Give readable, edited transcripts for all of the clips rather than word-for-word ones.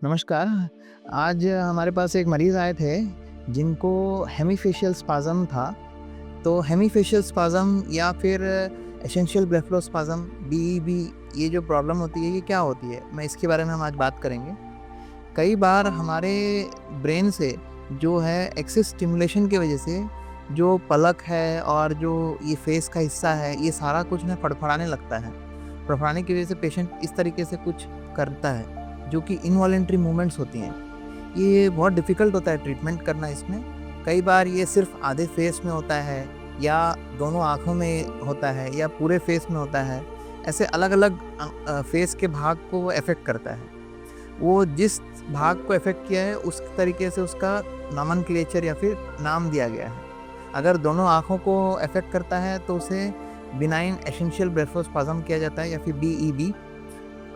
नमस्कार। आज हमारे पास एक मरीज़ आए थे जिनको हेमीफेशियल स्पाज़म था। तो हेमीफेशियल स्पाज़म या फिर एसेंशियल ब्लेफारोस्पाज़म बीईबी, ये जो प्रॉब्लम होती है ये क्या होती है? मैं इसके बारे में हम आज बात करेंगे। कई बार हमारे ब्रेन से जो है एक्सेस स्टिमुलेशन की वज़ह से जो पलक है और जो ये फेस का हिस्सा है, ये सारा कुछ ना फड़फड़ाने लगता है। फड़फड़ाने की वज़ह से पेशेंट इस तरीके से कुछ करता है, जो कि इनवॉलंटरी मूवमेंट्स होती हैं। ये बहुत डिफ़िकल्ट होता है ट्रीटमेंट करना इसमें। कई बार ये सिर्फ़ आधे फेस में होता है या दोनों आँखों में होता है या पूरे फेस में होता है। ऐसे अलग-अलग फेस के भाग को वो अफ़ेक्ट करता है। वो जिस भाग को अफ़ेक्ट किया है उस तरीके से उसका नोमेनक्लेचर या फिर नाम दिया गया है। अगर दोनों आँखों को अफ़ेक्ट करता है तो उसे बिनाइन एसेंशियल ब्लेफारोस्पाज़म किया जाता है या फिर बीईबी।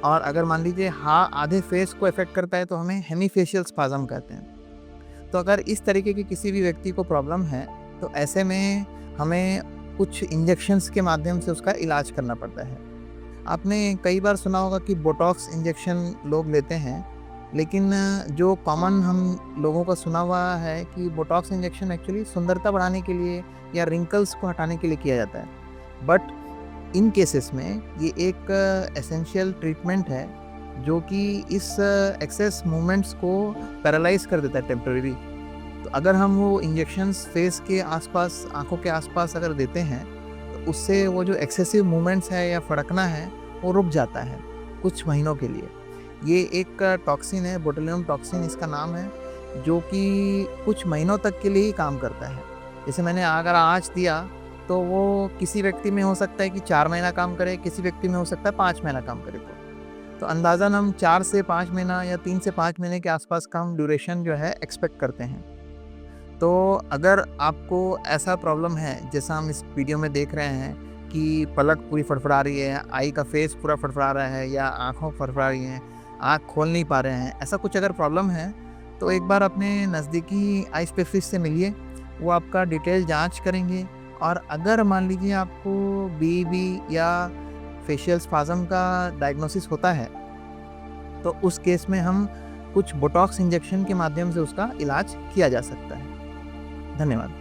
और अगर मान लीजिए आधे फेस को अफ़ेक्ट करता है तो हमें हेमीफेशियल स्पाज़म कहते हैं। तो अगर इस तरीके की किसी भी व्यक्ति को प्रॉब्लम है, तो ऐसे में हमें कुछ इंजेक्शंस के माध्यम से उसका इलाज करना पड़ता है। आपने कई बार सुना होगा कि बोटॉक्स इंजेक्शन लोग लेते हैं, लेकिन जो कॉमन हम लोगों का सुना हुआ है कि बोटॉक्स इंजेक्शन एक्चुअली सुंदरता बढ़ाने के लिए या रिंकल्स को हटाने के लिए किया जाता है। बट इन केसेस में ये एक एसेंशियल ट्रीटमेंट है, जो कि इस एक्सेस मूवमेंट्स को पैरालाइज़ कर देता है टेम्परेरी। तो अगर हम वो इंजेक्शंस फेस के आसपास, आँखों के आसपास अगर देते हैं, तो उससे वो जो एक्सेसिव मूवमेंट्स है या फड़कना है, वो रुक जाता है कुछ महीनों के लिए। ये एक टॉक्सिन है, बोtulinum टॉक्सिन इसका नाम है, जो कि कुछ महीनों तक के लिए ही काम करता है। जैसे मैंने अगर आज दिया, तो वो किसी व्यक्ति में हो सकता है कि 4 महीना काम करे, किसी व्यक्ति में हो सकता है 5 महीना काम करे तो अंदाज़न हम 4 से 5 महीना या 3 से 5 महीने के आसपास का हम ड्यूरेशन जो है एक्सपेक्ट करते हैं। तो अगर आपको ऐसा प्रॉब्लम है, जैसा हम इस वीडियो में देख रहे हैं कि पलक पूरी फड़फड़ा रही है, आई का फेस पूरा फड़फड़ा रहा है या आँखों फड़फड़ा रही हैं, आँख खोल नहीं पा रहे हैं, ऐसा कुछ अगर प्रॉब्लम है, तो एक बार अपने नज़दीकी आई स्पेशलिस्ट से मिलिए। वो आपका डिटेल जाँच करेंगे और अगर मान लीजिए आपको बीईबी या फेशियल स्पाज़म का डायग्नोसिस होता है, तो उस केस में हम कुछ बोटॉक्स इंजेक्शन के माध्यम से उसका इलाज किया जा सकता है। धन्यवाद।